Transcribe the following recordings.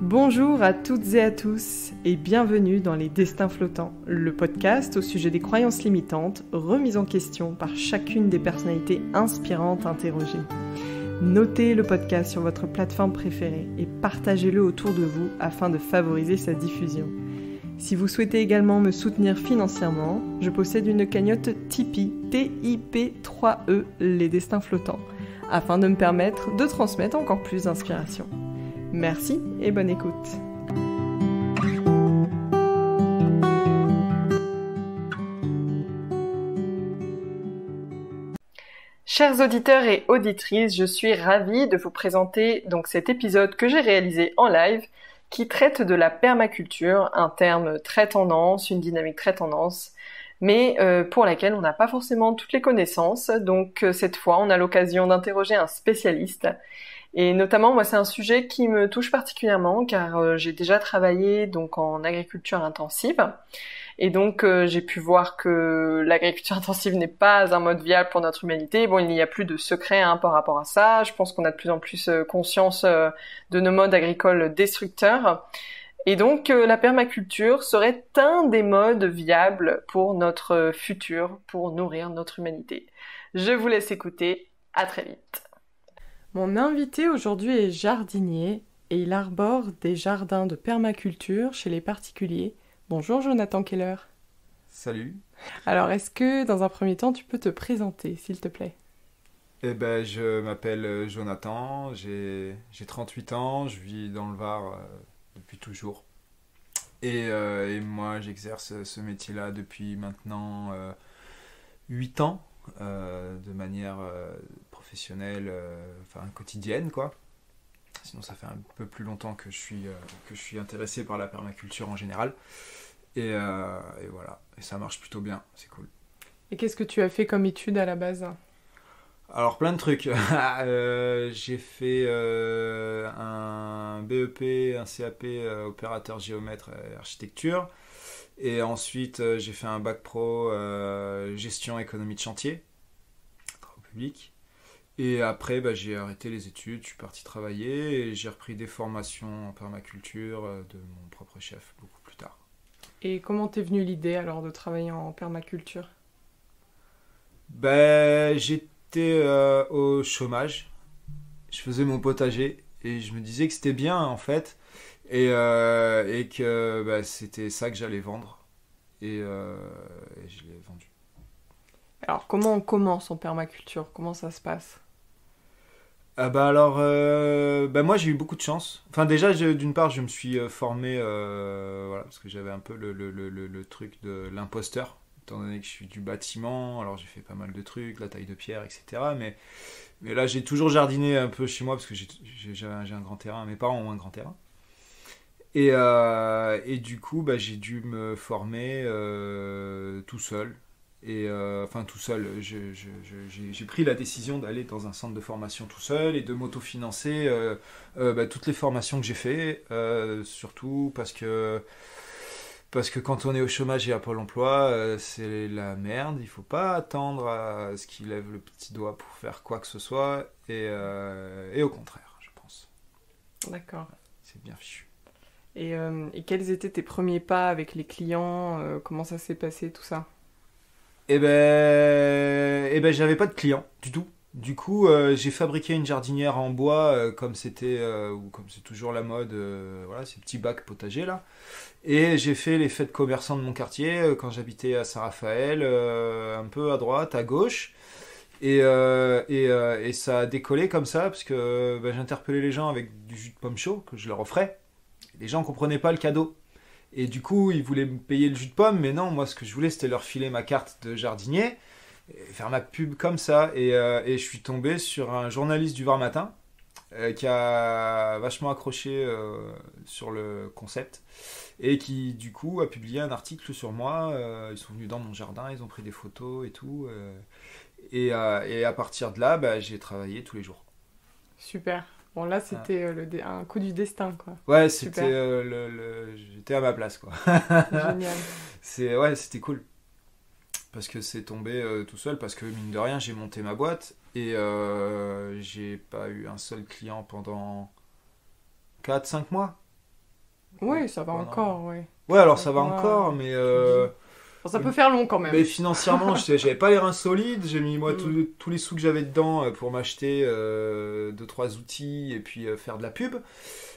Bonjour à toutes et à tous et bienvenue dans Les Destins Flottants, le podcast au sujet des croyances limitantes remises en question par chacune des personnalités inspirantes interrogées. Notez le podcast sur votre plateforme préférée et partagez-le autour de vous afin de favoriser sa diffusion. Si vous souhaitez également me soutenir financièrement, je possède une cagnotte Tipeee, TIP3E, Les Destins Flottants, afin de me permettre de transmettre encore plus d'inspiration. Merci et bonne écoute. Chers auditeurs et auditrices, je suis ravie de vous présenter donc cet épisode que j'ai réalisé en live qui traite de la permaculture, un terme très tendance, une dynamique très tendance, mais pour laquelle on n'a pas forcément toutes les connaissances. Donc cette fois, on a l'occasion d'interroger un spécialiste. Et notamment, moi, c'est un sujet qui me touche particulièrement car j'ai déjà travaillé donc en agriculture intensive. Et donc, j'ai pu voir que l'agriculture intensive n'est pas un mode viable pour notre humanité. Bon, il n'y a plus de secret par rapport à ça. Je pense qu'on a de plus en plus conscience de nos modes agricoles destructeurs. Et donc, la permaculture serait un des modes viables pour notre futur, pour nourrir notre humanité. Je vous laisse écouter. À très vite. Mon invité aujourd'hui est jardinier et il arbore des jardins de permaculture chez les particuliers. Bonjour Jonathan Keller. Salut. Alors, est-ce que dans un premier temps, tu peux te présenter, s'il te plaît ? Je m'appelle Jonathan, j'ai 38 ans, je vis dans le Var depuis toujours. Et moi, j'exerce ce métier-là depuis maintenant 8 ans, de manière professionnelle, quotidienne, quoi. Sinon, ça fait un peu plus longtemps que je suis intéressé par la permaculture en général. Et voilà, et ça marche plutôt bien, c'est cool. Et qu'est-ce que tu as fait comme étude à la base ? Alors, plein de trucs. J'ai fait un BEP, un CAP, opérateur géomètre et architecture. Et ensuite, j'ai fait un bac pro gestion économie de chantier, travaux publics. Et après, j'ai arrêté les études, je suis parti travailler et j'ai repris des formations en permaculture de mon propre chef beaucoup plus tard. Et comment t'es venue l'idée alors de travailler en permaculture ? J'étais au chômage, je faisais mon potager et je me disais que c'était bien en fait et que c'était ça que j'allais vendre et je l'ai vendu. Alors comment on commence en permaculture ? Comment ça se passe ? Moi j'ai eu beaucoup de chance. Enfin déjà d'une part je me suis formé parce que j'avais un peu le truc de l'imposteur étant donné que je suis du bâtiment, alors j'ai fait pas mal de trucs, la taille de pierre, etc. Mais là j'ai toujours jardiné un peu chez moi parce que j'ai un grand terrain, mes parents ont un grand terrain. Et du coup j'ai dû me former tout seul. Tout seul, j'ai pris la décision d'aller dans un centre de formation tout seul et de m'autofinancer toutes les formations que j'ai fait, surtout parce que quand on est au chômage et à Pôle emploi, c'est la merde, il faut pas attendre à ce qu'il lève le petit doigt pour faire quoi que ce soit, et au contraire, je pense. D'accord. C'est bien fichu. Et quels étaient tes premiers pas avec les clients ? Comment ça s'est passé tout ça ? J'avais pas de clients du tout. Du coup, j'ai fabriqué une jardinière en bois, comme c'était ou comme c'est toujours la mode, ces petits bacs potagers là. Et j'ai fait les fêtes commerçants de mon quartier quand j'habitais à Saint-Raphaël, un peu à droite, à gauche. Et ça a décollé comme ça parce que j'interpellais les gens avec du jus de pomme chaud que je leur offrais. Les gens comprenaient pas le cadeau. Et du coup, ils voulaient me payer le jus de pomme, mais non, moi, ce que je voulais, c'était leur filer ma carte de jardinier, et faire ma pub comme ça. Et je suis tombé sur un journaliste du Var Matin qui a vachement accroché sur le concept et qui, du coup, a publié un article sur moi. Ils sont venus dans mon jardin, ils ont pris des photos et tout. Et à partir de là, j'ai travaillé tous les jours. Super. Bon, là, c'était un coup du destin, quoi. Ouais, c'était j'étais à ma place, quoi. Génial. C'était cool. Parce que c'est tombé tout seul, parce que mine de rien, j'ai monté ma boîte et j'ai pas eu un seul client pendant 4-5 mois. Oui, ça va Voilà. encore, oui. Ouais, alors ça va Ouais. encore, mais Enfin, ça peut faire long quand même. mais financièrement, j'avais pas les reins solides. J'ai mis moi Mm. tous les sous que j'avais dedans pour m'acheter 2-3 outils et puis faire de la pub.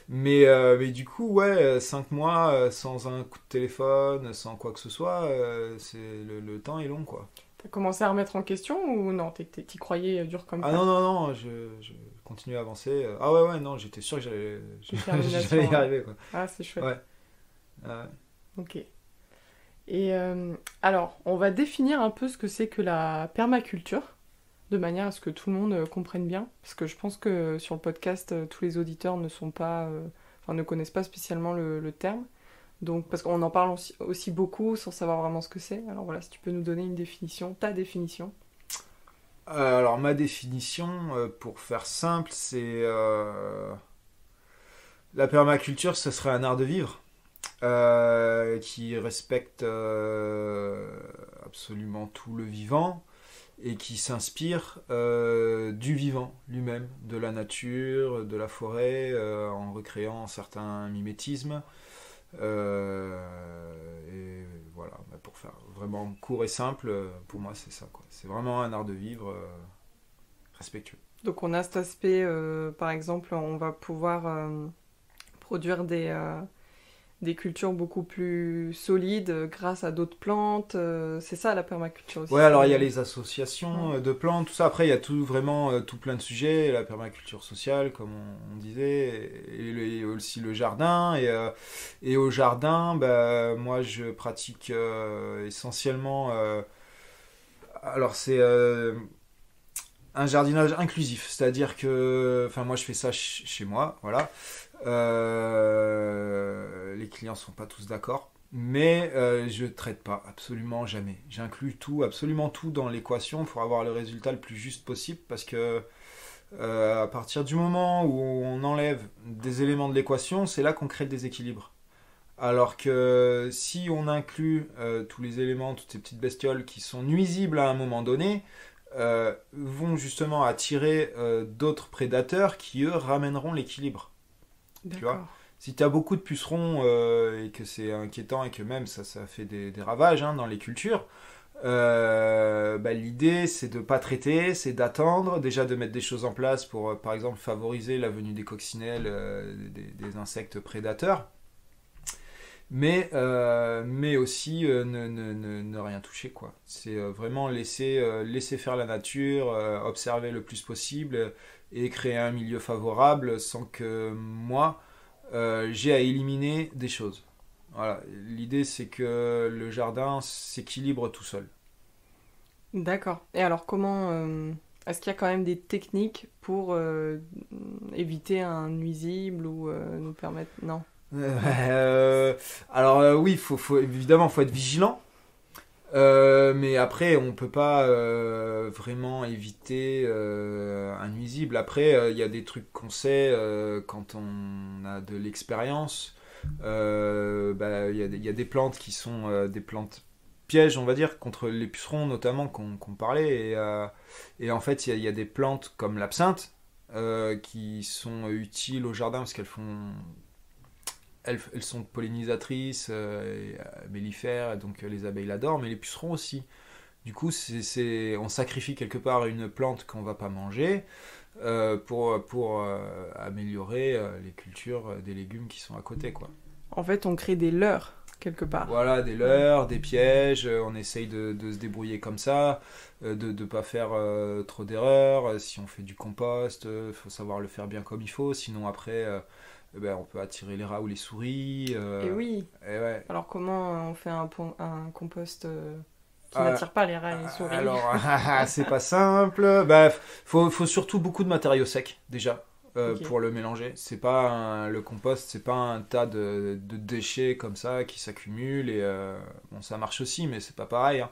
Mais du coup, ouais, 5 mois sans un coup de téléphone, sans quoi que ce soit, le temps est long, quoi. T'as commencé à remettre en question ou non, t'y croyais dur comme Ah fer? non, non, non, je continue à avancer. Ah ouais, ouais, non, j'étais sûr que Détermination, j'allais y ouais. arriver, quoi. Ah, c'est chouette. Ouais. Ouais. Ok. Et alors, on va définir un peu ce que c'est que la permaculture, de manière à ce que tout le monde comprenne bien, parce que je pense que sur le podcast, tous les auditeurs ne sont pas, enfin, ne connaissent pas spécialement le terme. Donc, parce qu'on en parle aussi beaucoup sans savoir vraiment ce que c'est. Alors voilà, si tu peux nous donner une définition, ta définition. Alors, ma définition, pour faire simple, c'est la permaculture, ce serait un art de vivre qui respecte absolument tout le vivant et qui s'inspire du vivant lui-même, de la nature, de la forêt, en recréant certains mimétismes. Et voilà, pour faire vraiment court et simple, pour moi c'est ça, quoi. C'est vraiment un art de vivre respectueux. Donc on a cet aspect, par exemple, on va pouvoir produire des cultures beaucoup plus solides grâce à d'autres plantes. C'est ça la permaculture aussi. Ouais, alors il y a c'est- les associations de plantes, tout ça. Après, il y a tout vraiment tout plein de sujets, la permaculture sociale, comme on disait, et aussi le jardin. Et au jardin, bah, moi, je pratique essentiellement. Alors, c'est un jardinage inclusif, c'est-à-dire que, enfin, moi, je fais ça chez moi, voilà. Les clients sont pas tous d'accord. Mais je traite pas, absolument jamais. J'inclus tout, absolument tout dans l'équation pour avoir le résultat le plus juste possible parce que à partir du moment où on enlève des éléments de l'équation, c'est là qu'on crée le déséquilibre. Alors que si on inclut tous les éléments, toutes ces petites bestioles qui sont nuisibles à un moment donné, vont justement attirer d'autres prédateurs qui eux ramèneront l'équilibre. Tu vois, D'accord. si tu as beaucoup de pucerons et que c'est inquiétant et que même ça fait des ravages hein, dans les cultures, bah, l'idée c'est de pas traiter, c'est d'attendre, déjà de mettre des choses en place pour par exemple favoriser la venue des coccinelles, des insectes prédateurs, mais aussi ne rien toucher quoi. C'est vraiment laisser faire la nature, observer le plus possible et créer un milieu favorable sans que moi j'ai à éliminer des choses. Voilà. L'idée c'est que le jardin s'équilibre tout seul. D'accord. Et alors comment est-ce qu'il y a quand même des techniques pour éviter un nuisible ou nous permettre... Non. Alors oui, évidemment faut être vigilant. Mais après, on peut pas vraiment éviter un nuisible. Après, il y a des trucs qu'on sait quand on a de l'expérience. Bah, il y a des plantes qui sont des plantes pièges, on va dire, contre les pucerons notamment qu'on parlait. Et en fait, il y a des plantes comme l'absinthe qui sont utiles au jardin parce qu'elles font elles sont pollinisatrices, mellifères, donc les abeilles l'adorent, mais les pucerons aussi. Du coup, on sacrifie quelque part une plante qu'on va pas manger pour améliorer les cultures des légumes qui sont à côté, quoi. En fait, on crée des leurres quelque part. Voilà, des leurres, des pièges, on essaye de se débrouiller comme ça, de ne pas faire trop d'erreurs. Si on fait du compost, il faut savoir le faire bien comme il faut, sinon après... ben, on peut attirer les rats ou les souris. Et oui. Et ouais. Alors comment on fait un compost qui Euh, n'attire pas les rats et les souris? Alors, c'est pas simple. Bah, faut surtout beaucoup de matériaux secs déjà Ok. pour le mélanger. C'est pas le compost, c'est pas un tas de déchets comme ça qui s'accumulent et bon ça marche aussi, mais c'est pas pareil. Hein.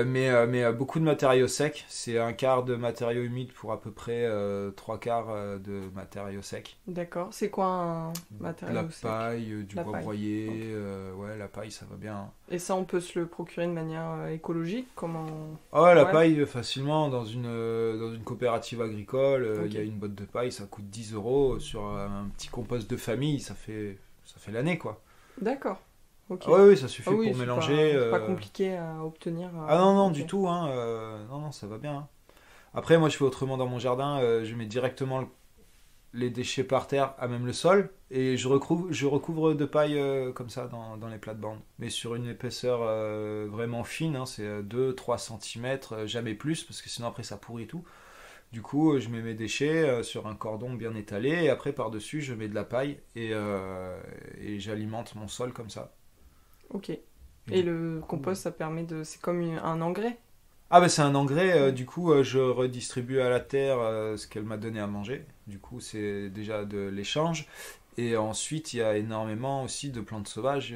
Mais beaucoup de matériaux secs. C'est un quart de matériaux humides pour à peu près trois quarts de matériaux secs. D'accord. C'est quoi un De matériau la sec? paille, du La bois paille. broyé. Ok. Ouais, la paille ça va bien. Hein. Et ça, on peut se le procurer de manière écologique? Comment... Ah ouais, la Ouais. paille, facilement, dans une coopérative agricole, il Ok. y a une botte de paille, ça coûte 10 € sur un petit compost de famille, ça fait ça fait l'année, quoi. D'accord. Ok. Ah, oui, ça suffit Ah oui, pour c'est mélanger. pas compliqué à obtenir. Ah non, non, Ok. du tout, hein. Non, non, ça va bien, hein. Après, moi, je fais autrement dans mon jardin. Je mets directement les déchets par terre, à même le sol, et je recouvre de paille comme ça dans les plates-bandes. Mais sur une épaisseur vraiment fine, hein, c'est 2-3 cm, jamais plus, parce que sinon après ça pourrit tout. Du coup, je mets mes déchets sur un cordon bien étalé, et après par-dessus, je mets de la paille, et j'alimente mon sol comme ça. Ok. Et Et du le coup, compost, ça permet de. C'est comme un engrais. ah bah c'est un engrais, du coup je redistribue à la terre ce qu'elle m'a donné à manger. Du coup c'est déjà de l'échange. Et ensuite il y a énormément aussi de plantes sauvages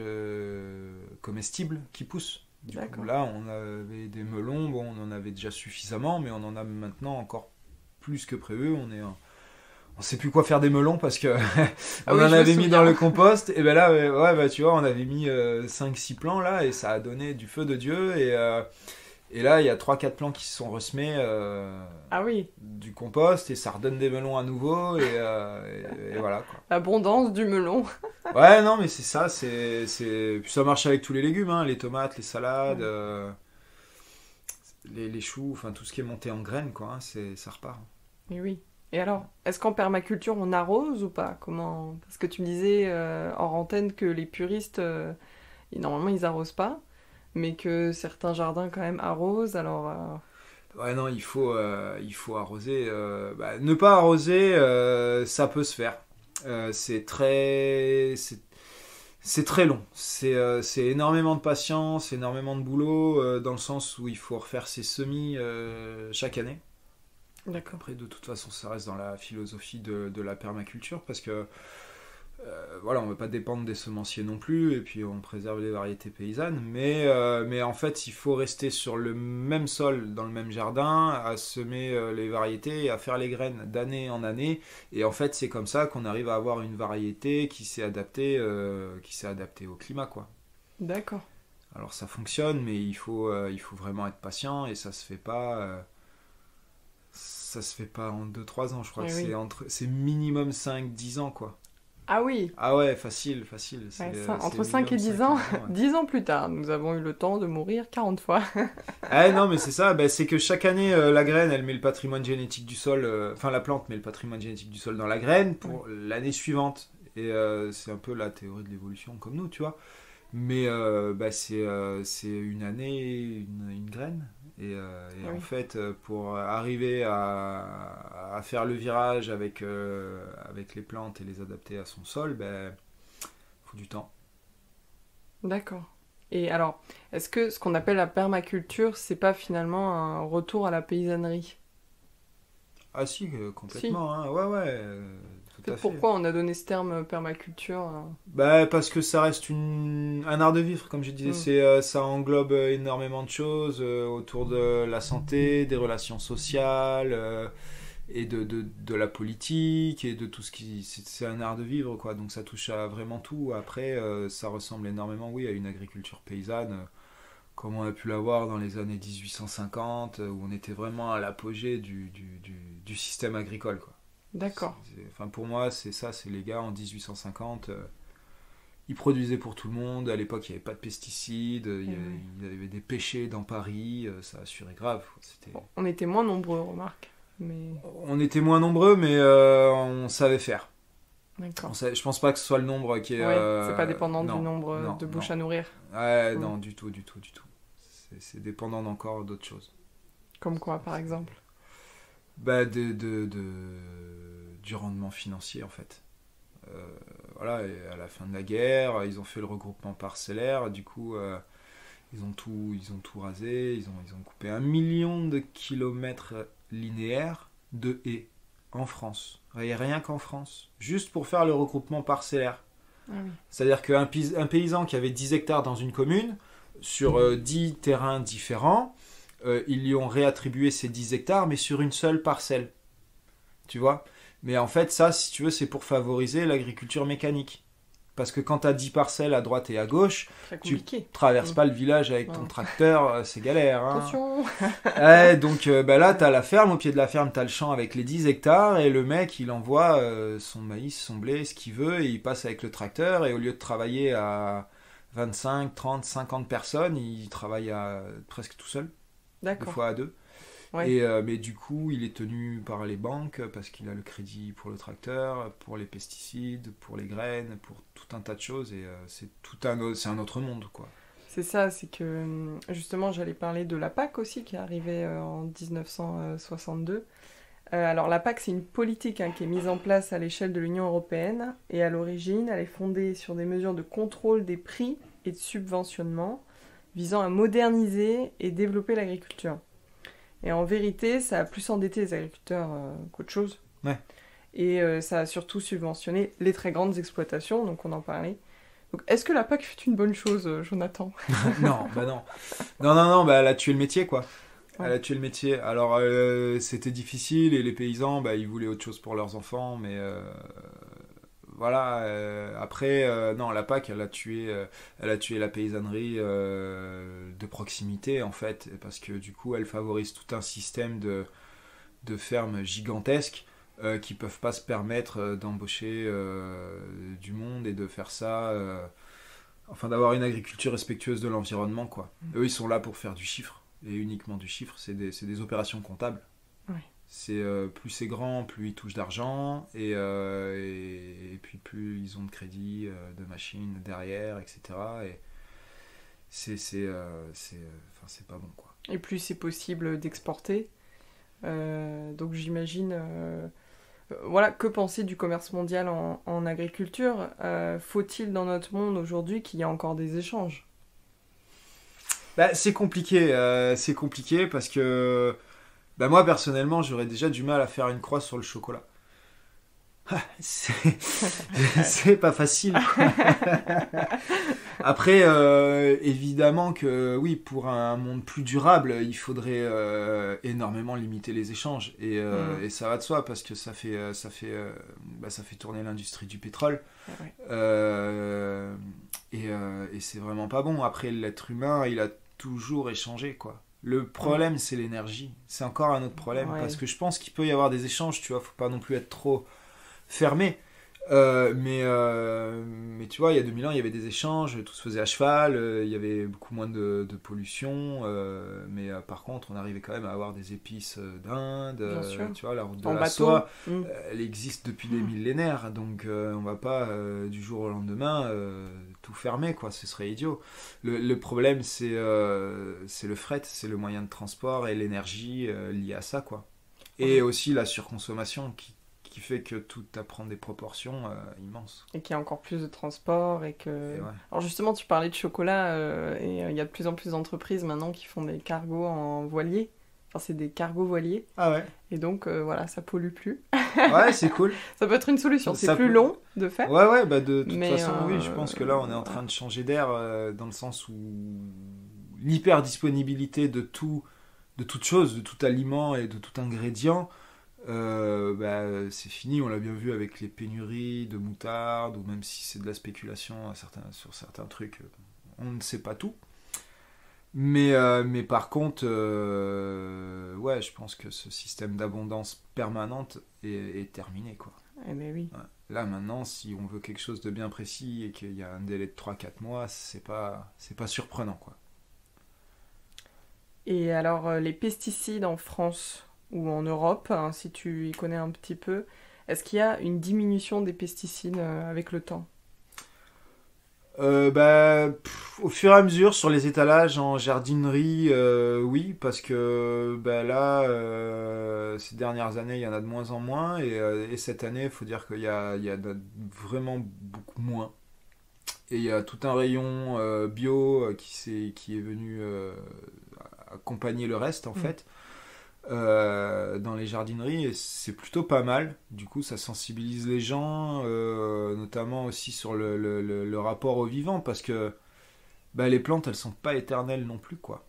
comestibles qui poussent. Du coup D'accord. là on avait des melons, bon on en avait déjà suffisamment, mais on en a maintenant encore plus que prévu. On sait plus quoi faire des melons parce que Ah on oui, en je me avait mis dans le souviens. compost. Et ben là ouais bah tu vois on avait mis 5-6 plants là et ça a donné du feu de Dieu et là, il y a 3-4 plants qui se sont ressemés Ah oui, du compost et ça redonne des melons à nouveau et voilà quoi. l'abondance du melon. Ouais, non, mais c'est ça, Puis ça marche avec tous les légumes, hein, les tomates, les salades, Ouais. les choux, enfin tout ce qui est monté en graines, quoi, hein, ça repart. Et oui. Et alors, est-ce qu'en permaculture, on arrose ou pas? Comment? Parce que tu me disais hors antenne que les puristes, normalement, ils arrosent pas, mais que certains jardins, quand même, arrosent. Alors, Ouais, non, il faut arroser. Bah, ne pas arroser, ça peut se faire. C'est très long. C'est énormément de patience, énormément de boulot, dans le sens où il faut refaire ses semis chaque année. d'accord. Après, de toute façon, ça reste dans la philosophie de la permaculture, parce que voilà, on ne veut pas dépendre des semenciers non plus, et puis on préserve les variétés paysannes, mais en fait, il faut rester sur le même sol, dans le même jardin, à semer les variétés et à faire les graines d'année en année, et en fait, c'est comme ça qu'on arrive à avoir une variété qui s'est adaptée au climat, quoi. D'accord. Alors ça fonctionne, mais il faut vraiment être patient, et ça se fait pas en 2-3 ans, je crois que Eh oui. c'est minimum 5-10 ans, quoi. Ah oui, Ah ouais, facile, facile. ouais, C'est entre 5 et minimum 10 5 et ans, 10 ans. Ouais. 10 ans plus tard, nous avons eu le temps de mourir 40 fois. Ah non, mais c'est ça, bah, c'est que chaque année, la graine, elle met le patrimoine génétique du sol, enfin la plante met le patrimoine génétique du sol dans la graine Oui. pour l'année suivante. Et c'est un peu la théorie de l'évolution comme nous, tu vois. Mais bah, c'est une année, une graine. Et en Oui. fait, pour arriver à faire le virage avec les plantes et les adapter à son sol, ben, faut du temps. D'accord. Et alors, est-ce que ce qu'on appelle la permaculture, c'est pas finalement un retour à la paysannerie? Ah si, Si. complètement, hein. Ouais, ouais, En tout fait, à fait. pourquoi on a donné ce terme permaculture? Bah, parce que ça reste un art de vivre, comme je disais, Hmm. ça englobe énormément de choses autour de la santé, des relations sociales, et de la politique, et de tout ce qui... C'est un art de vivre, quoi, donc ça touche à vraiment tout. Après, ça ressemble énormément, oui, à une agriculture paysanne, comme on a pu l'avoir dans les années 1850, où on était vraiment à l'apogée du système agricole, quoi. D'accord. Enfin, pour moi, c'est ça, c'est les gars en 1850. Ils produisaient pour tout le monde. À l'époque, il n'y avait pas de pesticides. Eh oui. Il y avait des pêchers dans Paris. Ça assurait grave. Bon, on était moins nombreux, remarque. Mais On était moins nombreux, mais on savait faire. d'accord. Je pense pas que ce soit le nombre qui est. Ouais, c'est pas dépendant du Non, nombre non, de non. bouches à nourrir. Ouais, Hmm. non, du tout, du tout, du tout. C'est dépendant d'encore d'autres choses. Comme quoi, par exemple? Bah, du rendement financier, en fait. Euh, voilà, et à la fin de la guerre, ils ont fait le regroupement parcellaire, du coup, ils ont tout rasé, ils ont coupé 1 million de kilomètres linéaires de haies en France. Et rien qu'en France, juste pour faire le regroupement parcellaire. Ah oui. C'est-à-dire un paysan qui avait 10 hectares dans une commune, sur 10 terrains différents, ils lui ont réattribué ces 10 hectares, mais sur une seule parcelle. Tu vois. Mais en fait, ça, si tu veux, c'est pour favoriser l'agriculture mécanique. Parce que quand tu as 10 parcelles à droite et à gauche, Très tu compliqué. traverses pas le village avec ton tracteur, c'est galère. Hein. Attention. Donc là, tu as la ferme, au pied de la ferme, tu as le champ avec les 10 hectares, et le mec, il envoie son maïs, son blé, ce qu'il veut, et il passe avec le tracteur, et au lieu de travailler à 25, 30, 50 personnes, il travaille presque tout seul, des fois à deux. Ouais. Mais du coup, il est tenu par les banques parce qu'il a le crédit pour le tracteur, pour les pesticides, pour les graines, pour tout un tas de choses. Et c'est un autre monde, quoi. C'est ça, c'est que justement, j'allais parler de la PAC aussi, qui est arrivée en 1962. Alors la PAC, c'est une politique qui est mise en place à l'échelle de l'Union européenne. Et à l'origine, elle est fondée sur des mesures de contrôle des prix et de subventionnement visant à moderniser et développer l'agriculture. Et en vérité, ça a plus endetté les agriculteurs qu'autre chose. Ouais. Et ça a surtout subventionné les très grandes exploitations, donc on en parlait. Donc est-ce que la PAC fait une bonne chose, Jonathan? Non, non. Non, elle a tué le métier, quoi. Ouais. Elle a tué le métier. Alors, c'était difficile, et les paysans, ils voulaient autre chose pour leurs enfants, mais... Voilà, après, non, la PAC, elle a tué la paysannerie de proximité, en fait, parce que du coup, elle favorise tout un système de fermes gigantesques qui peuvent pas se permettre d'embaucher du monde et de faire ça, enfin, d'avoir une agriculture respectueuse de l'environnement, quoi. Eux, ils sont là pour faire du chiffre, et uniquement du chiffre, c'est des opérations comptables. Ouais. C'est plus c'est grand, plus ils touchent d'argent, et puis plus ils ont de crédit, de machines derrière, etc. Et c'est pas bon, quoi. Et plus c'est possible d'exporter. Donc j'imagine... voilà, que penser du commerce mondial en agriculture? Faut-il dans notre monde aujourd'hui qu'il y ait encore des échanges? C'est compliqué parce que... moi, personnellement, j'aurais déjà du mal à faire une croix sur le chocolat. C'est pas facile, quoi. Après, évidemment que, oui, pour un monde plus durable, il faudrait énormément limiter les échanges. Et ça va de soi, parce que ça fait tourner l'industrie du pétrole. Ouais. Et c'est vraiment pas bon. Après, l'être humain, il a toujours échangé, quoi. Le problème, c'est l'énergie. C'est encore un autre problème, parce que je pense qu'il peut y avoir des échanges, tu vois, faut pas non plus être trop fermé. Mais tu vois, il y a 2000 ans, il y avait des échanges, tout se faisait à cheval, il y avait beaucoup moins de pollution, mais par contre, on arrivait quand même à avoir des épices d'Inde, tu vois, la route de la soie, elle existe depuis des millénaires, donc on va pas du jour au lendemain tout fermer, quoi, ce serait idiot. Le problème, c'est le fret, c'est le moyen de transport et l'énergie liée à ça, quoi. Et aussi la surconsommation qui fait que tout prend des proportions immenses. Et qu'il y a encore plus de transport. Et ouais. Alors justement, tu parlais de chocolat, et il y a de plus en plus d'entreprises maintenant qui font des cargos en voilier. Enfin, c'est des cargos voiliers. Ah ouais. Et donc, voilà, ça pollue plus. Ouais, c'est cool. Ça peut être une solution. C'est plus long de faire. Ouais, de toute façon, oui, je pense que là, on est en train de changer d'air dans le sens où l'hyper-disponibilité de toute chose, de tout aliment et de tout ingrédient, c'est fini, on l'a bien vu avec les pénuries de moutarde, ou même si c'est de la spéculation sur certains trucs, on ne sait pas tout. Mais par contre, ouais, je pense que ce système d'abondance permanente est terminé, quoi. Eh ben oui. Ouais. Là maintenant, si on veut quelque chose de bien précis et qu'il y a un délai de 3-4 mois, c'est pas surprenant, quoi. Et alors, les pesticides en France ou en Europe, si tu y connais un petit peu, est-ce qu'il y a une diminution des pesticides avec le temps? Au fur et à mesure, sur les étalages en jardinerie, oui, parce que là, ces dernières années, il y en a de moins en moins, et cette année, il faut dire qu'il y a vraiment beaucoup moins. Et il y a tout un rayon bio qui est venu accompagner le reste, en fait. Dans les jardineries, et c'est plutôt pas mal. Du coup, ça sensibilise les gens, notamment aussi sur le rapport au vivant, parce que les plantes, elles sont pas éternelles non plus, quoi.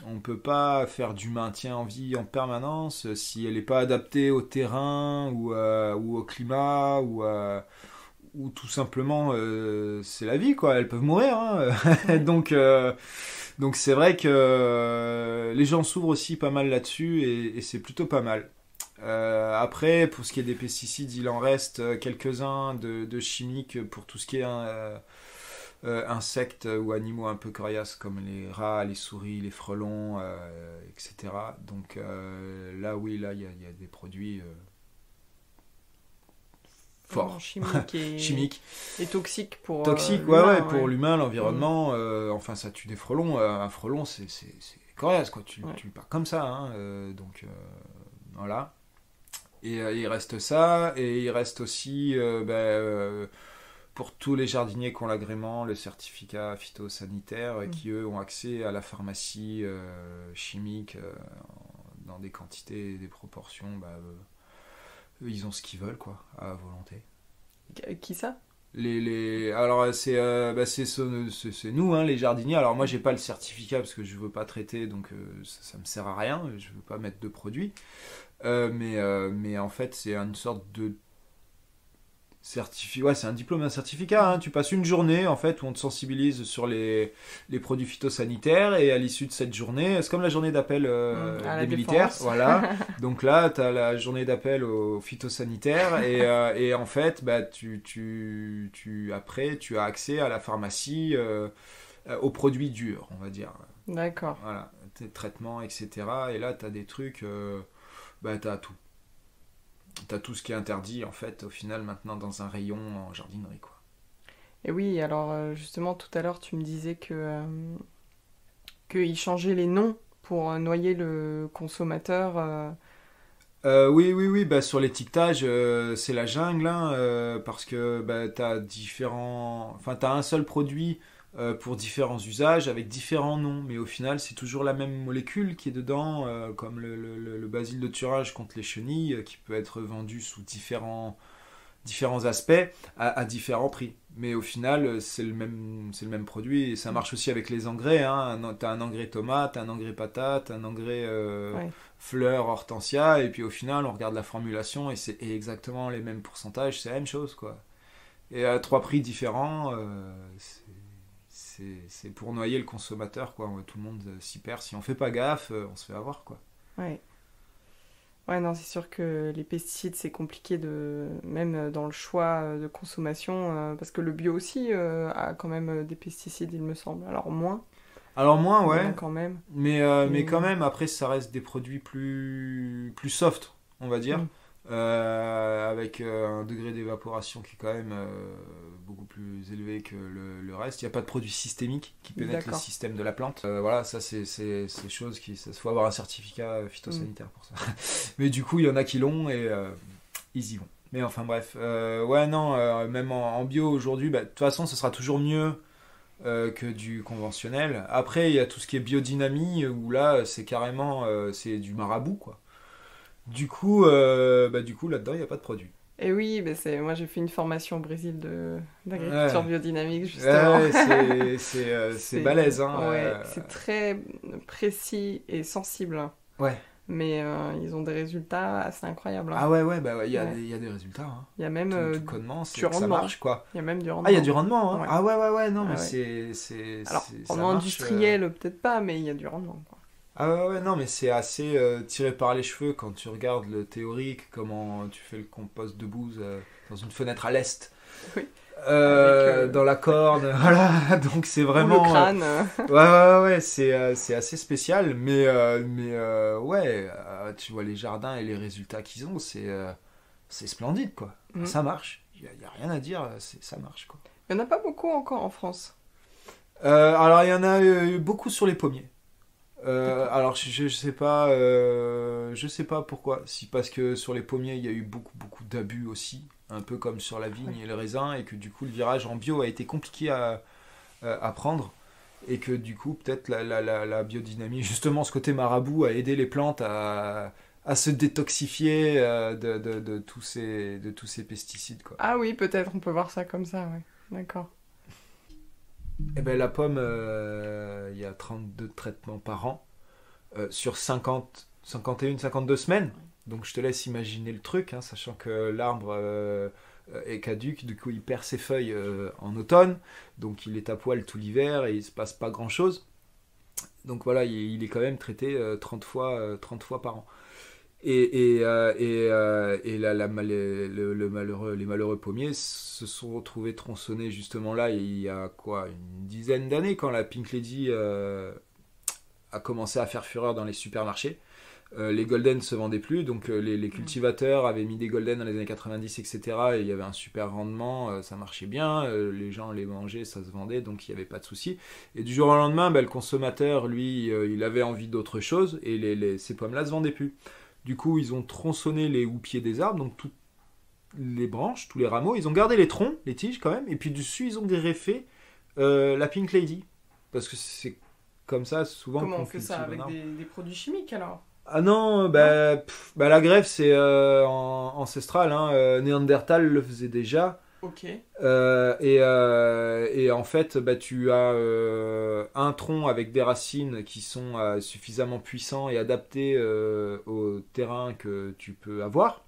On peut pas faire du maintien en vie en permanence si elle est pas adaptée au terrain ou au climat ou ou tout simplement c'est la vie, quoi. Elles peuvent mourir, hein. Donc c'est vrai que les gens s'ouvrent aussi pas mal là-dessus et c'est plutôt pas mal. Après, pour ce qui est des pesticides, il en reste quelques-uns de chimiques pour tout ce qui est insectes ou animaux un peu coriaces comme les rats, les souris, les frelons, etc. Donc là, oui, là, il y a des produits forts, chimiques chimiques. et toxiques pour Toxiques, l'humain, pour l'humain, l'environnement. Enfin, ça tue des frelons. Un frelon, c'est coriace, quoi. Tu le pars comme ça, hein. Voilà. Et il reste ça, et il reste aussi pour tous les jardiniers qui ont l'agrément, le certificat phytosanitaire, qui eux ont accès à la pharmacie chimique dans des quantités et des proportions, eux, ils ont ce qu'ils veulent, quoi, à volonté. Qui ça? Alors c'est nous, hein, les jardiniers. Alors moi j'ai pas le certificat parce que je veux pas traiter, donc ça me sert à rien, je veux pas mettre de produits. Mais en fait, c'est une sorte de certificat. Ouais, c'est un diplôme, un certificat. Hein. Tu passes une journée en fait où on te sensibilise sur les produits phytosanitaires et à l'issue de cette journée, c'est comme la journée d'appel des militaires. Voilà. Donc là, tu as la journée d'appel aux phytosanitaires et en fait, après, tu as accès à la pharmacie aux produits durs, on va dire. D'accord. Voilà, tes traitements, etc. Et là, tu as des trucs. T'as tout. T'as tout ce qui est interdit, en fait, au final, maintenant, dans un rayon en jardinerie, quoi. Et oui, alors, justement, tout à l'heure, tu me disais qu'ils changeaient les noms pour noyer le consommateur. Oui, sur l'étiquetage, c'est la jungle, hein, parce que t'as un seul produit pour différents usages avec différents noms, mais au final c'est toujours la même molécule qui est dedans, comme le basil de Thuringe contre les chenilles, qui peut être vendu sous différents aspects à différents prix. Mais au final c'est le même produit et ça marche aussi avec les engrais, hein. T'as un engrais tomate, un engrais patate, un engrais fleur, hortensia, et puis au final on regarde la formulation et c'est exactement les mêmes pourcentages, c'est la même chose, quoi. Et à 3 prix différents, c'est pour noyer le consommateur, quoi. Tout le monde s'y perd. Si on fait pas gaffe, on se fait avoir, quoi. Ouais, non, c'est sûr que les pesticides, c'est compliqué même dans le choix de consommation, parce que le bio aussi a quand même des pesticides, il me semble. Alors moins, ouais. quand même. Mais quand même, après, ça reste des produits plus soft, on va dire. Avec un degré d'évaporation qui est quand même beaucoup plus élevé que le reste. Il n'y a pas de produit systémique qui pénètre le système de la plante. Voilà, ça c'est choses qui... Il faut avoir un certificat phytosanitaire pour ça. Mais du coup, il y en a qui l'ont et ils y vont. Mais enfin bref, même en bio aujourd'hui, de toute façon, ce sera toujours mieux que du conventionnel. Après, il y a tout ce qui est biodynamie, où là, c'est carrément c'est du marabout, quoi. Du coup, là-dedans, il n'y a pas de produit. Et oui, moi j'ai fait une formation au Brésil d'agriculture biodynamique, justement. C'est balèze, hein. C'est très précis et sensible. Ouais. Mais ils ont des résultats assez incroyables. Ah ouais, il y a des résultats. Hein. Il y a même tout connement, c'est que ça marche, quoi. Il y a même du rendement. Ah, il y a du rendement, hein. Ouais. Ah ouais, non, mais c'est... Alors, ça en marche, industriel, peut-être pas, mais il y a du rendement, quoi. Ah ouais, non, mais c'est assez tiré par les cheveux quand tu regardes le théorique, comment tu fais le compost de bouse dans une fenêtre à l'est. Oui. Dans la corne, voilà, donc c'est vraiment... Ou le crâne. Ouais, c'est assez spécial, mais tu vois les jardins et les résultats qu'ils ont, c'est splendide, quoi. Ça marche, il n'y a rien à dire, ça marche, quoi. Il n'y en a pas beaucoup encore en France. Alors il y en a beaucoup sur les pommiers. Alors je sais pas pourquoi, si parce que sur les pommiers il y a eu beaucoup d'abus aussi, un peu comme sur la vigne et le raisin, et que du coup le virage en bio a été compliqué à prendre, et que du coup peut-être la biodynamie, justement ce côté marabout, a aidé les plantes à se détoxifier de tous ces pesticides, quoi. Ah oui, peut-être on peut voir ça comme ça, ouais. D'accord. Eh ben, la pomme, il y a 32 traitements par an sur 51, 52 semaines. Donc je te laisse imaginer le truc, hein, sachant que l'arbre est caduque, du coup il perd ses feuilles en automne, donc il est à poil tout l'hiver et il se passe pas grand chose. Donc voilà, il est quand même traité 30 fois par an. Les malheureux pommiers se sont retrouvés tronçonnés justement là il y a quoi, une dizaine d'années, quand la Pink Lady a commencé à faire fureur dans les supermarchés. Les golden se vendaient plus, donc les cultivateurs avaient mis des golden dans les années 90, etc. Et il y avait un super rendement, ça marchait bien, les gens les mangeaient, ça se vendait, donc il n'y avait pas de souci. Et du jour au lendemain, le consommateur, lui, il avait envie d'autre chose, et ces pommes-là se vendaient plus. Du coup, ils ont tronçonné les houppiers des arbres, donc toutes les branches, tous les rameaux, ils ont gardé les troncs, les tiges quand même, et puis dessus, ils ont greffé la Pink Lady. Parce que c'est comme ça, souvent... Comment on fait ça avec des produits chimiques, alors? Ah non, la greffe c'est ancestral, hein. Néandertal le faisait déjà. Ok. Et en fait, tu as un tronc avec des racines qui sont suffisamment puissants et adaptés au terrain que tu peux avoir.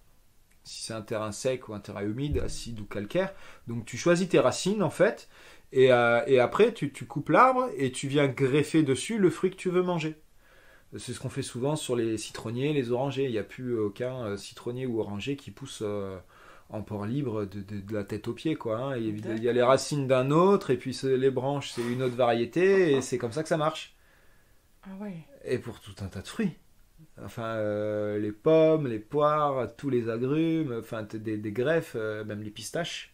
Si c'est un terrain sec ou un terrain humide, acide ou calcaire. Donc tu choisis tes racines en fait. Et après, tu coupes l'arbre et tu viens greffer dessus le fruit que tu veux manger. C'est ce qu'on fait souvent sur les citronniers, les orangers. Il n'y a plus aucun citronnier ou oranger qui pousse en port libre de la tête aux pieds, quoi, hein. Il y a les racines d'un autre, et puis les branches, c'est une autre variété, et c'est comme ça que ça marche. Ah ouais. Et pour tout un tas de fruits. Enfin, les pommes, les poires, tous les agrumes, enfin des greffes, même les pistaches.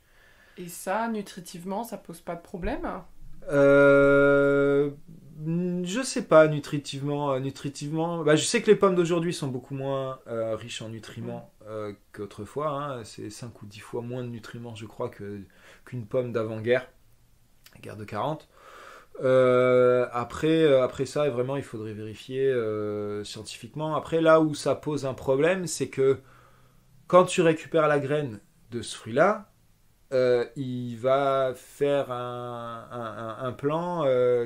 Et ça, nutritivement, ça pose pas de problème? Je sais pas, nutritivement, je sais que les pommes d'aujourd'hui sont beaucoup moins riches en nutriments qu'autrefois, hein. C'est 5 ou 10 fois moins de nutriments, je crois, qu'une pomme d'avant-guerre, guerre de 40. Après ça, vraiment, il faudrait vérifier scientifiquement. Après, là où ça pose un problème, c'est que quand tu récupères la graine de ce fruit-là, il va faire un plan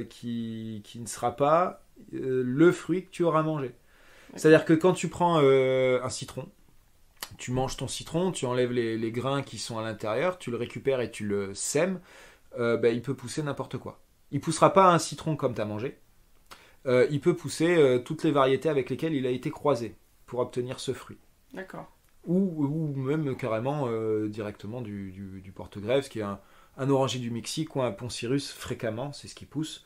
qui ne sera pas le fruit que tu auras mangé. Okay. C'est-à-dire que quand tu prends un citron, tu manges ton citron, tu enlèves les grains qui sont à l'intérieur, tu le récupères et tu le sèmes, il peut pousser n'importe quoi. Il ne poussera pas un citron comme tu as mangé, il peut pousser toutes les variétés avec lesquelles il a été croisé pour obtenir ce fruit. D'accord. Ou même carrément directement du porte-greffe, qui est un oranger du Mexique ou un poncirus fréquemment, c'est ce qui pousse.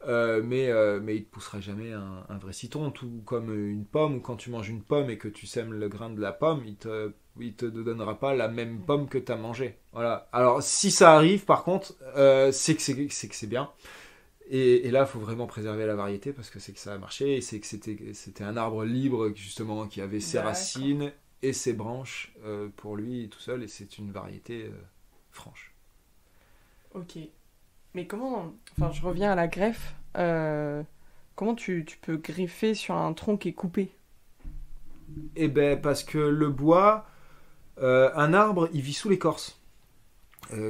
Mais il ne te poussera jamais un vrai citron, tout comme une pomme, ou quand tu manges une pomme et que tu sèmes le grain de la pomme, il te donnera pas la même pomme que tu as mangée. Voilà. Alors si ça arrive, par contre, c'est que c'est bien. Et là, il faut vraiment préserver la variété, parce que c'est que ça a marché, et c'est que c'était un arbre libre, justement, qui avait ses racines et ses branches pour lui tout seul, et c'est une variété franche. Ok. Mais comment... Enfin, je reviens à la greffe. Comment tu peux greffer sur un tronc qui est coupé? Eh ben, parce que le bois, un arbre, il vit sous l'écorce.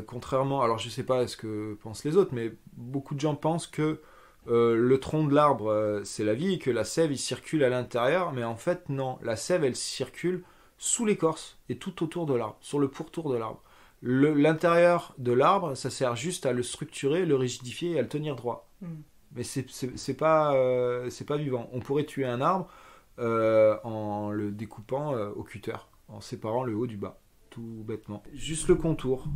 Contrairement... Alors, je sais pas ce que pensent les autres, mais beaucoup de gens pensent que le tronc de l'arbre, c'est la vie, et que la sève, il circule à l'intérieur. Mais en fait, non. La sève, elle circule sous l'écorce et tout autour de l'arbre, sur le pourtour de l'arbre. L'intérieur de l'arbre, ça sert juste à le structurer, le rigidifier et à le tenir droit. Mais c'est pas vivant. On pourrait tuer un arbre en le découpant au cutter, en séparant le haut du bas, tout bêtement. Juste le contour.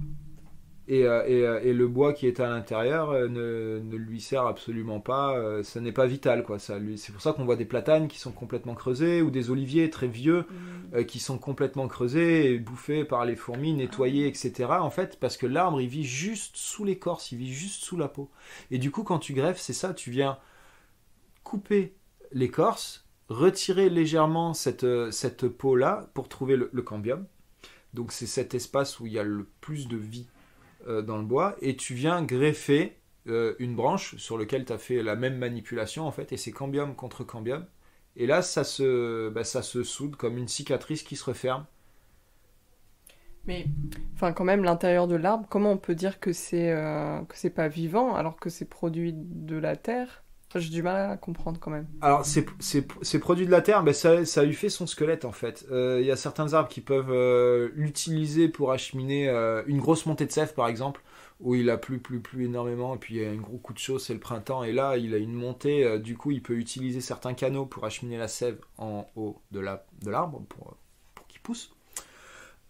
Et le bois qui est à l'intérieur ne lui sert absolument pas, ça n'est pas vital, quoi. C'est pour ça qu'on voit des platanes qui sont complètement creusés, ou des oliviers très vieux qui sont complètement creusés et bouffés par les fourmis, nettoyés, etc. En fait, parce que l'arbre, il vit juste sous l'écorce, il vit juste sous la peau. Et du coup, quand tu greffes, c'est ça, tu viens couper l'écorce, retirer légèrement cette peau-là pour trouver le cambium. Donc c'est cet espace où il y a le plus de vie dans le bois, et tu viens greffer une branche sur laquelle tu as fait la même manipulation, en fait, et c'est cambium contre cambium, et là ça se soude comme une cicatrice qui se referme. Mais enfin, quand même, l'intérieur de l'arbre, comment on peut dire que c'est pas vivant alors que c'est produit de la terre? J'ai du mal à comprendre quand même. Alors, ces produits de la terre, ben, ça lui fait son squelette en fait. Il y a certains arbres qui peuvent l'utiliser pour acheminer une grosse montée de sève par exemple, où il a plu énormément, et puis il y a un gros coup de chaud, c'est le printemps, et là il a une montée, du coup il peut utiliser certains canaux pour acheminer la sève en haut de l'arbre pour qu'il pousse.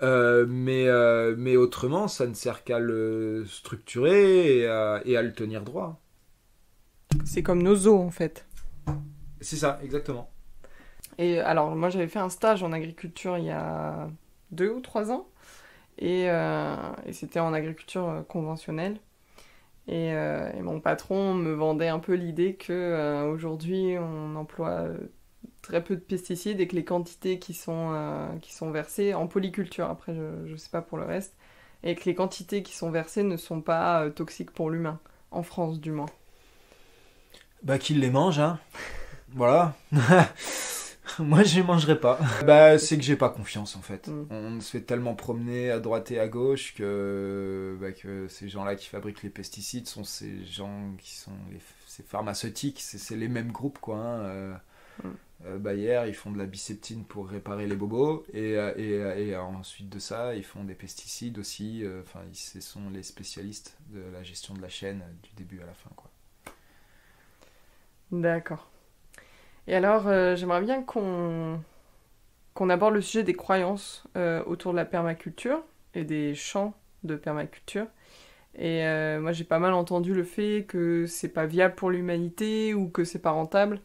Mais autrement, ça ne sert qu'à le structurer et à le tenir droit. C'est comme nos os en fait. C'est ça, exactement. Et alors, moi, j'avais fait un stage en agriculture il y a 2 ou 3 ans. Et c'était en agriculture conventionnelle. Et mon patron me vendait un peu l'idée que aujourd'hui, on emploie très peu de pesticides et que les quantités qui sont versées en polyculture, après, je sais pas pour le reste, et que les quantités qui sont versées ne sont pas toxiques pour l'humain, en France du moins. Bah qu'il les mange, hein. Voilà. Moi, je les mangerai pas. Bah, c'est que j'ai pas confiance en fait. On se fait tellement promener à droite et à gauche que ces gens-là qui fabriquent les pesticides sont ces gens qui sont ces pharmaceutiques, c'est les mêmes groupes quoi. Hein. Bayer, ils font de la biceptine pour réparer les bobos et ensuite de ça, ils font des pesticides aussi. Enfin, ce sont les spécialistes de la gestion de la chaîne du début à la fin quoi. D'accord. Et alors, j'aimerais bien qu'on aborde le sujet des croyances autour de la permaculture et des champs de permaculture. Et moi, j'ai pas mal entendu le fait que c'est pas viable pour l'humanité ou que c'est pas rentable.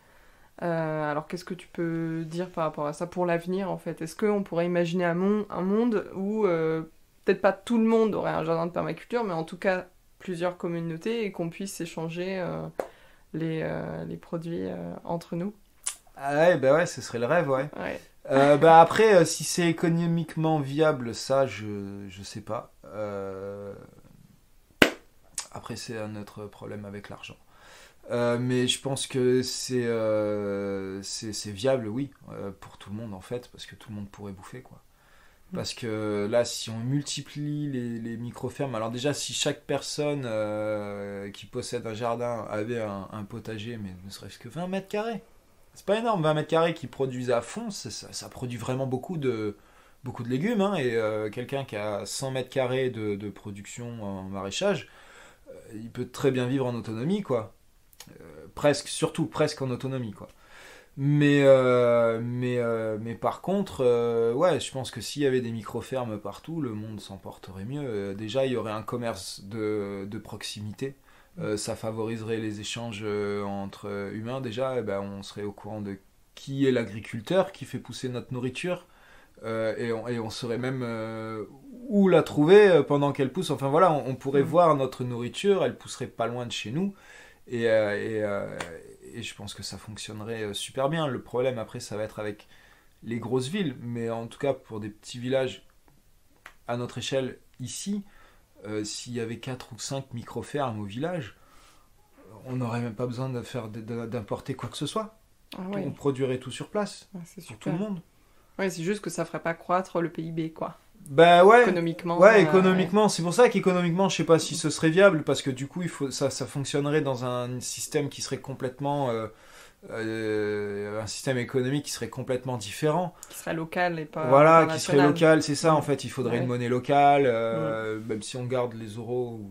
Alors, qu'est-ce que tu peux dire par rapport à ça pour l'avenir, en fait? Est-ce qu'on pourrait imaginer un monde où peut-être pas tout le monde aurait un jardin de permaculture, mais en tout cas plusieurs communautés et qu'on puisse s'échanger les produits entre nous? Ah ouais, bah ouais, ce serait le rêve, ouais. Ouais. Bah après, si c'est économiquement viable, ça, je sais pas. Après, c'est un autre problème avec l'argent. Mais je pense que c'est viable, oui, pour tout le monde en fait, parce que tout le monde pourrait bouffer, quoi. Parce que là, si on multiplie les micro-fermes, alors déjà, si chaque personne qui possède un jardin avait un potager, mais ne serait-ce que 20 mètres carrés, c'est pas énorme, 20 mètres carrés qui produisent à fond, ça produit vraiment beaucoup de légumes. Hein, et quelqu'un qui a 100 mètres carrés de production en maraîchage, il peut très bien vivre en autonomie, quoi. Surtout presque en autonomie, quoi. Mais par contre, ouais, je pense que s'il y avait des micro-fermes partout, le monde s'en porterait mieux. Déjà, il y aurait un commerce de proximité. Ça favoriserait les échanges entre humains. Déjà, on serait au courant de qui est l'agriculteur qui fait pousser notre nourriture. Et on saurait même où la trouver pendant qu'elle pousse. Enfin voilà, on pourrait voir notre nourriture, elle pousserait pas loin de chez nous. Et je pense que ça fonctionnerait super bien. Le problème après, ça va être avec les grosses villes. Mais en tout cas, pour des petits villages à notre échelle ici, s'il y avait 4 ou 5 micro-fermes au village, on n'aurait même pas besoin d'importer quoi que ce soit. Ah ouais. On produirait tout sur place, c'est pour tout le monde. Ouais, c'est juste que ça ferait pas croître le PIB, quoi. Bah ouais. Économiquement. Ouais, économiquement. Ouais. C'est pour ça qu'économiquement, je sais pas si ce serait viable, parce que du coup, ça fonctionnerait dans un système qui serait complètement... un système économique qui serait complètement différent. Qui serait local et pas... Voilà, qui serait local, c'est ça, en fait. Il faudrait une monnaie locale, même si on garde les euros...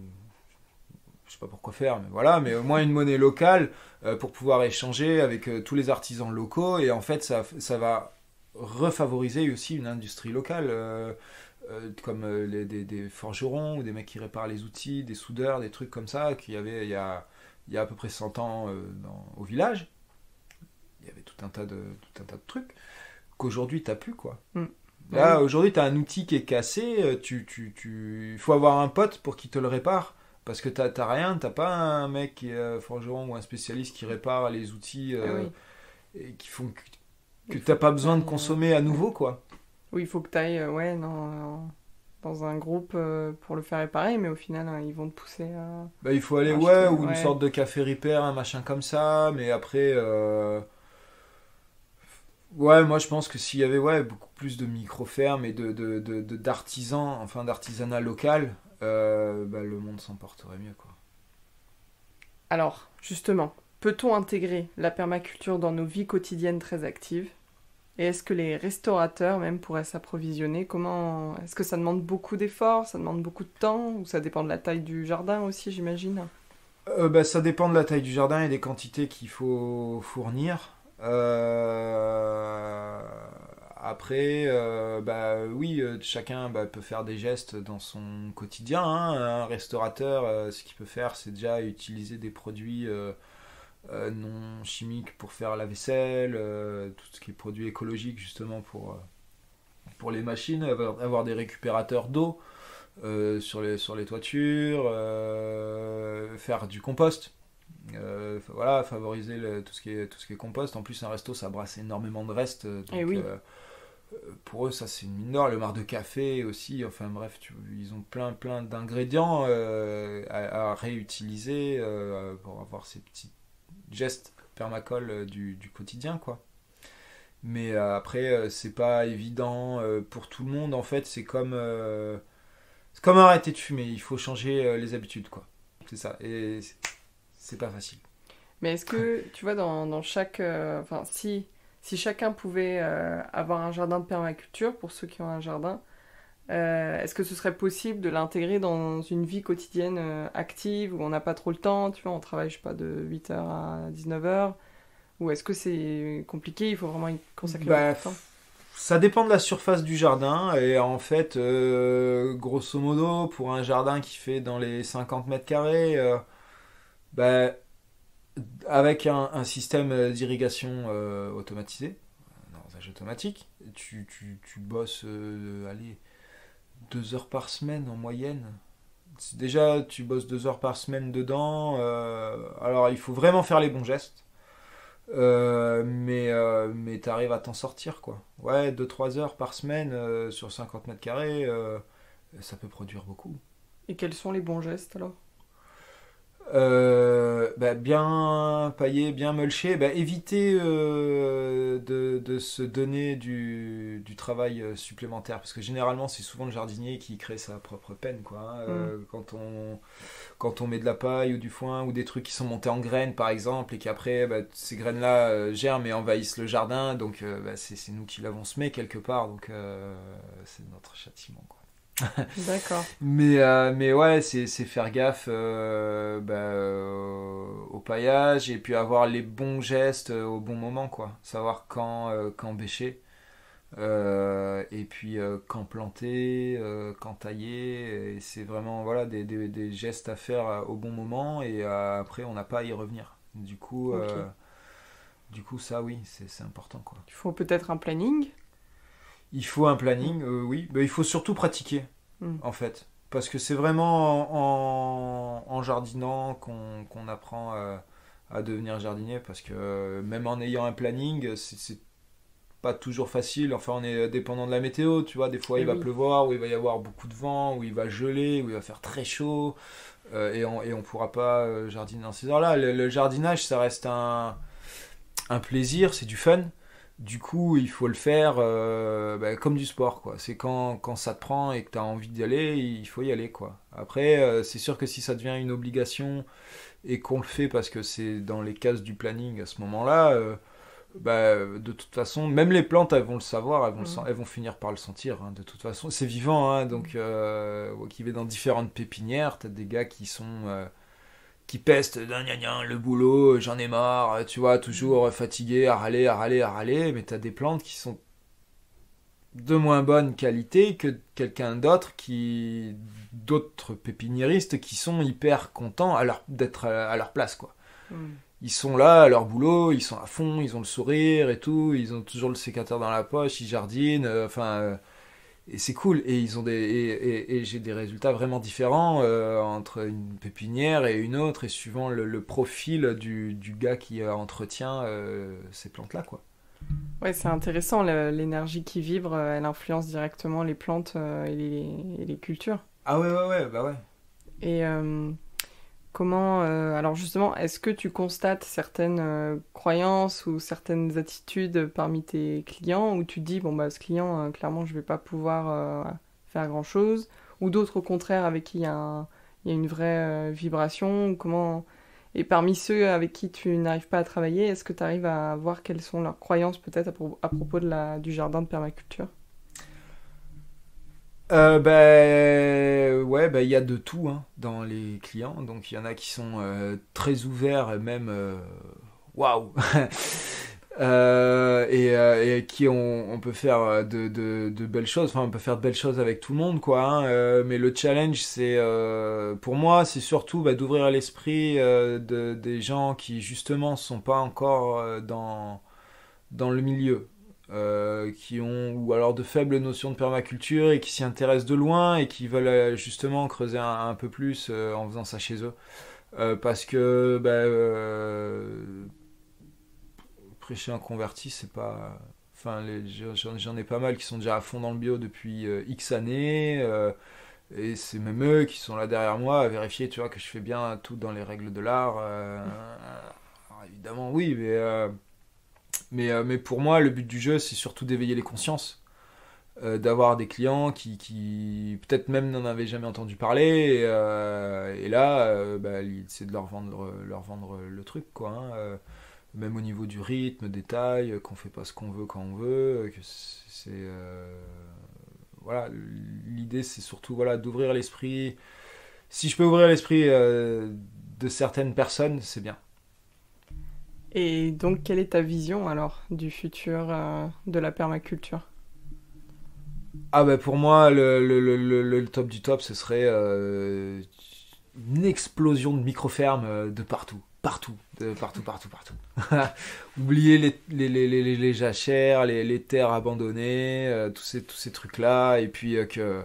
Je sais pas pourquoi faire, mais voilà, mais au moins une monnaie locale pour pouvoir échanger avec tous les artisans locaux, et en fait, ça va refavoriser aussi une industrie locale, comme des forgerons ou des mecs qui réparent les outils, des soudeurs, des trucs comme ça qu'il y avait il y a à peu près 100 ans au village. Il y avait tout un tas de trucs qu'aujourd'hui t'as plus, quoi. Là, aujourd'hui, t'as un outil qui est cassé, il faut avoir un pote pour qu'il te le répare. Parce que t'as rien, t'as pas un mec qui est forgeron ou un spécialiste qui répare les outils et qui font que t'as pas besoin de consommer à nouveau, quoi. Oui, il faut que t'ailles dans un groupe pour le faire réparer, mais au final, ils vont te pousser à... Bah, il faut aller, ou une sorte de café repair, un machin comme ça, mais après... Ouais, moi je pense que s'il y avait beaucoup plus de micro-fermes et d'artisans, enfin d'artisanat local... le monde s'en porterait mieux, quoi. Alors, justement, peut-on intégrer la permaculture dans nos vies quotidiennes très actives? Et est-ce que les restaurateurs même pourraient s'approvisionner? Comment... Est-ce que ça demande beaucoup d'efforts, ça demande beaucoup de temps, ou ça dépend de la taille du jardin aussi, j'imagine? Ça dépend de la taille du jardin et des quantités qu'il faut fournir. Après, oui, chacun peut faire des gestes dans son quotidien, hein. Un restaurateur, ce qu'il peut faire, c'est déjà utiliser des produits non chimiques pour faire la vaisselle, tout ce qui est produits écologiques justement pour les machines, avoir des récupérateurs d'eau sur les toitures, faire du compost. Voilà, favoriser tout ce qui est compost. En plus, un resto, ça brasse énormément de restes. Donc, Eh oui. pour eux, ça c'est une mine d'or. Le marc de café aussi. Enfin bref, ils ont plein d'ingrédients à réutiliser pour avoir ces petits gestes permacoles du quotidien, quoi. Mais après, c'est pas évident pour tout le monde. En fait, c'est comme arrêter de fumer. Il faut changer les habitudes, quoi. C'est ça. Et c'est pas facile. Mais est-ce que, tu vois, dans chaque... Enfin, si chacun pouvait avoir un jardin de permaculture, pour ceux qui ont un jardin, est-ce que ce serait possible de l'intégrer dans une vie quotidienne active, où on n'a pas trop le temps, tu vois, on travaille, je sais pas, de 8h à 19h, ou est-ce que c'est compliqué, il faut vraiment y consacrer beaucoup de temps? Ça dépend de la surface du jardin. Et en fait, grosso modo, pour un jardin qui fait dans les 50 mètres carrés, bah, avec un système d'irrigation automatisé, un arrosage automatique, tu bosses allez, 2 heures par semaine en moyenne. Déjà, tu bosses 2 heures par semaine dedans. Alors, il faut vraiment faire les bons gestes. Mais t'arrives à t'en sortir, quoi. Ouais, 2-3 heures par semaine sur 50 mètres carrés, ça peut produire beaucoup. Et quels sont les bons gestes, alors? Bien pailler, bien mulcher, éviter de se donner du travail supplémentaire, parce que généralement c'est souvent le jardinier qui crée sa propre peine, quoi, hein. Quand on met de la paille ou du foin ou des trucs qui sont montés en graines par exemple, et qu'après ces graines là germent et envahissent le jardin, donc c'est nous qui l'avons semé quelque part, donc c'est notre châtiment, quoi. D'accord. Mais ouais, c'est faire gaffe au paillage, et puis avoir les bons gestes au bon moment, quoi. Savoir quand bêcher, et puis quand planter, quand tailler. Et c'est vraiment voilà, des gestes à faire au bon moment, et après on n'a pas à y revenir. Ok. Du coup ça oui, c'est important, quoi. Il faut peut-être un planning. Il faut un Mm. planning, oui. Il faut surtout pratiquer, Mm. en fait. Parce que c'est vraiment en jardinant qu'on apprend à devenir jardinier. Parce que même en ayant un planning, c'est pas toujours facile. Enfin, on est dépendant de la météo, tu vois. Des fois, Et il va oui. pleuvoir, ou il va y avoir beaucoup de vent, ou il va geler, ou il va faire très chaud. Et on pourra pas jardiner dans ces heures-là. Le jardinage, ça reste un plaisir, c'est du fun. Du coup, il faut le faire comme du sport, quoi. C'est quand ça te prend et que tu as envie d'y aller, il faut y aller, quoi. Après, c'est sûr que si ça devient une obligation et qu'on le fait parce que c'est dans les cases du planning à ce moment-là, de toute façon, même les plantes, elles vont le savoir, Mm. elles vont finir par le sentir, hein. De toute façon, c'est vivant, hein, donc qui va dans différentes pépinières, t'as des gars qui pestent, gna gna, le boulot, j'en ai marre, tu vois, toujours fatigué, à râler, mais t'as des plantes qui sont de moins bonne qualité que quelqu'un d'autres pépiniéristes qui sont hyper contents d'être à leur place, quoi. Mm. Ils sont là à leur boulot, ils sont à fond, ils ont le sourire et tout, ils ont toujours le sécateur dans la poche, ils jardinent, et c'est cool. Et ils ont et j'ai des résultats vraiment différents entre une pépinière et une autre, et suivant le profil du gars qui entretient ces plantes là, quoi. Ouais, c'est intéressant, l'énergie qui vibre, elle influence directement les plantes et les cultures. Ah ouais, ouais, ouais, bah ouais. Et comment... alors justement, est-ce que tu constates certaines croyances ou certaines attitudes parmi tes clients où tu te dis, bon bah ce client, clairement, je vais pas pouvoir faire grand-chose, ou d'autres au contraire avec qui il y a une vraie vibration, ou comment... Et parmi ceux avec qui tu n'arrives pas à travailler, est-ce que tu arrives à voir quelles sont leurs croyances peut-être à propos du jardin de permaculture? Ouais, il y a de tout hein, dans les clients. Donc il y en a qui sont très ouverts et même waouh. Et qui on peut faire de belles choses. Enfin, on peut faire de belles choses avec tout le monde, quoi. Hein. Mais le challenge, c'est pour moi, c'est surtout d'ouvrir l'esprit des gens qui justement sont pas encore dans le milieu. Qui ont ou alors de faibles notions de permaculture et qui s'y intéressent de loin et qui veulent justement creuser un peu plus en faisant ça chez eux. Parce que prêcher un converti, c'est pas. Enfin, j'en ai pas mal qui sont déjà à fond dans le bio depuis X années. Et c'est même eux qui sont là derrière moi à vérifier, tu vois, que je fais bien tout dans les règles de l'art. Alors, évidemment, oui, mais pour moi, le but du jeu, c'est surtout d'éveiller les consciences. D'avoir des clients qui peut-être même n'en avaient jamais entendu parler. Et là, c'est de leur vendre le truc, quoi. Hein. Même au niveau du rythme, des tailles, qu'on fait pas ce qu'on veut quand on veut, que voilà, l'idée c'est surtout voilà d'ouvrir l'esprit. Si je peux ouvrir l'esprit de certaines personnes, c'est bien. Et donc, quelle est ta vision alors du futur de la permaculture? Pour moi, le top du top, ce serait une explosion de micro-fermes de partout. Partout. Oubliez les jachères, les terres abandonnées, tous ces trucs-là, et puis que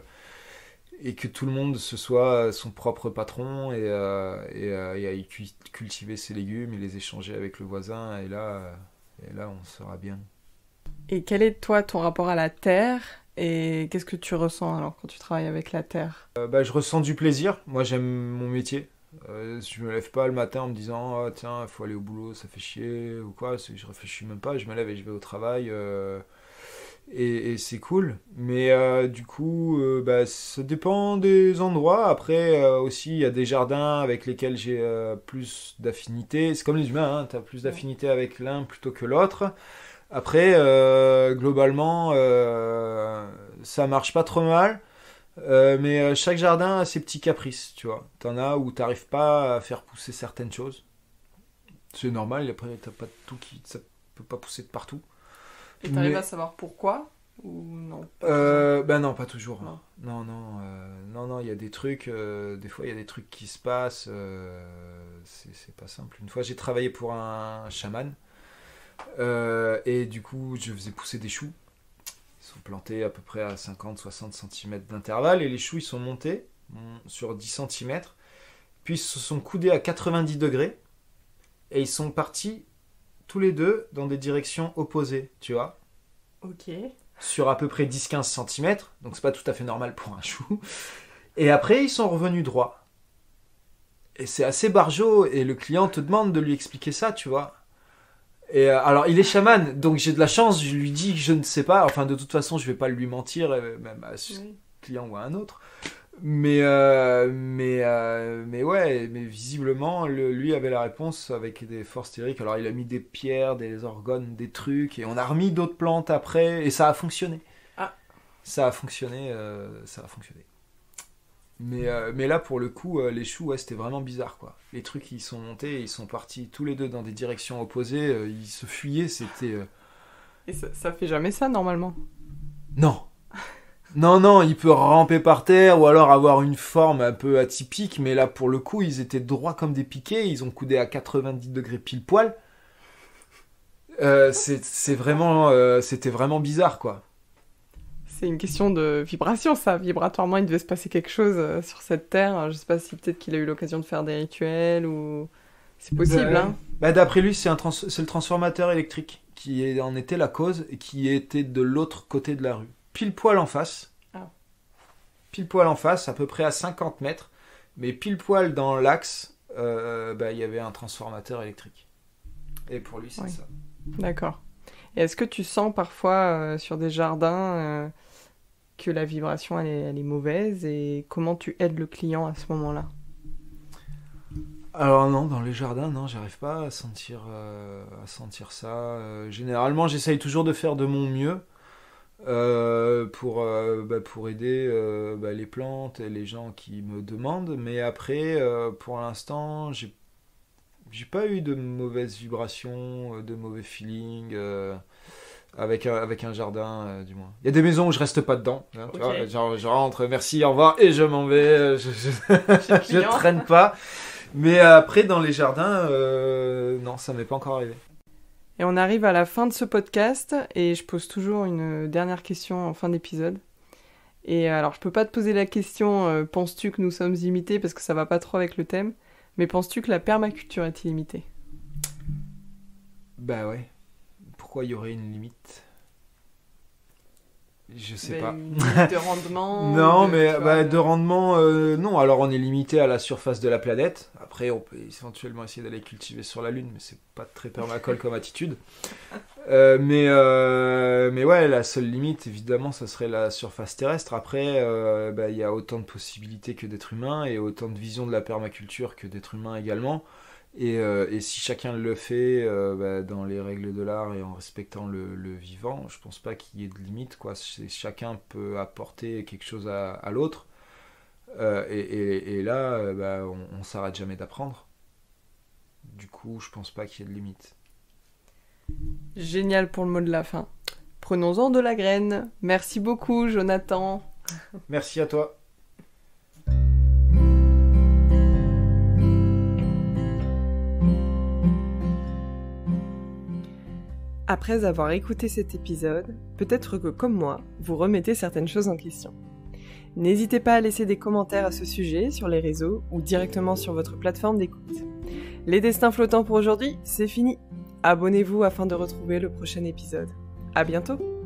tout le monde se soit son propre patron et aille cultiver ses légumes et les échanger avec le voisin, et là on sera bien. Et quel est toi ton rapport à la terre et qu'est-ce que tu ressens alors quand tu travailles avec la terre? Je ressens du plaisir, moi j'aime mon métier. Je me lève pas le matin en me disant oh, tiens il faut aller au boulot ça fait chier ou quoi, je réfléchis même pas, je me lève et je vais au travail et c'est cool, mais du coup ça dépend des endroits. Après aussi il y a des jardins avec lesquels j'ai plus d'affinité, c'est comme les humains hein, t'as plus d'affinité avec l'un plutôt que l'autre. Après globalement ça marche pas trop mal. Mais chaque jardin a ses petits caprices, tu vois. T'en as où t'arrives pas à faire pousser certaines choses. C'est normal, après t'as pas tout ça peut pas pousser de partout. Et t'arrives à savoir pourquoi ou non? Non, pas toujours. Non, non, il y a des trucs, des fois il y a des trucs qui se passent, c'est pas simple. Une fois j'ai travaillé pour un chaman, et du coup je faisais pousser des choux. Ils sont plantés à peu près à 50-60 cm d'intervalle et les choux ils sont montés sur 10 cm, puis ils se sont coudés à 90 degrés et ils sont partis tous les deux dans des directions opposées, tu vois. Ok. Sur à peu près 10-15 cm, donc c'est pas tout à fait normal pour un chou. Et après ils sont revenus droits. Et c'est assez barjot et le client te demande de lui expliquer ça, tu vois. Et alors il est chaman, donc j'ai de la chance, je lui dis que je ne sais pas, enfin de toute façon je vais pas lui mentir, même à ce client ou à un autre. Mais ouais, mais visiblement lui avait la réponse avec des forces théoriques. Alors il a mis des pierres, des orgones, des trucs, et on a remis d'autres plantes après, et ça a fonctionné. Ah. Ça a fonctionné. Mais là, pour le coup, les choux, ouais, c'était vraiment bizarre, quoi. Les trucs, ils sont montés, ils sont partis tous les deux dans des directions opposées, ils se fuyaient, c'était... Et ça fait jamais ça, normalement? Non. Non, il peut ramper par terre, ou alors avoir une forme un peu atypique, mais là, pour le coup, ils étaient droits comme des piquets, ils ont coudé à 90 degrés pile poil. C'était vraiment bizarre, quoi. C'est une question de vibration, ça. Vibratoirement, il devait se passer quelque chose sur cette terre. Je sais pas si peut-être qu'il a eu l'occasion de faire des rituels ou... C'est possible, hein. D'après lui, c'est le transformateur électrique qui en était la cause et qui était de l'autre côté de la rue. Pile poil en face. Ah. Pile poil en face, à peu près à 50 mètres. Mais pile poil dans l'axe, il y avait un transformateur électrique. Et pour lui, c'est ça. D'accord. Et est-ce que tu sens parfois sur des jardins que la vibration elle est mauvaise et comment tu aides le client à ce moment-là? Alors non, dans les jardins, non, j'arrive pas à sentir ça. Généralement, j'essaye toujours de faire de mon mieux pour aider les plantes et les gens qui me demandent. Mais après, pour l'instant, j'ai pas eu de mauvaises vibrations, de mauvais feelings avec un jardin, du moins. Il y a des maisons où je reste pas dedans. Hein, tu vois, genre, je rentre, merci, au revoir, et je m'en vais. Je traîne pas. Mais après, dans les jardins, non, ça m'est pas encore arrivé. Et on arrive à la fin de ce podcast, et je pose toujours une dernière question en fin d'épisode. Et alors, je peux pas te poser la question, penses-tu que nous sommes limités, parce que ça va pas trop avec le thème, mais penses-tu que la permaculture est illimitée ? Bah ouais. Pourquoi il y aurait une limite ? Je sais pas. Une limite de rendement Non, de rendement, non. Alors on est limité à la surface de la planète. Après, on peut éventuellement essayer d'aller cultiver sur la Lune, mais c'est pas très permacole comme attitude. Mais ouais, la seule limite, évidemment, ça serait la surface terrestre. Après, il y a autant de possibilités que d'êtres humains et autant de visions de la permaculture que d'êtres humains également. Et si chacun le fait dans les règles de l'art et en respectant le vivant, je pense pas qu'il y ait de limite, quoi. Chacun peut apporter quelque chose à l'autre. Et là, on s'arrête jamais d'apprendre. Du coup, je pense pas qu'il y ait de limite. Génial pour le mot de la fin. Prenons-en de la graine. Merci beaucoup, Jonathan. Merci à toi. Après avoir écouté cet épisode, peut-être que comme moi, vous remettez certaines choses en question. N'hésitez pas à laisser des commentaires à ce sujet sur les réseaux ou directement sur votre plateforme d'écoute. Les destins flottants pour aujourd'hui, c'est fini. Abonnez-vous afin de retrouver le prochain épisode. À bientôt!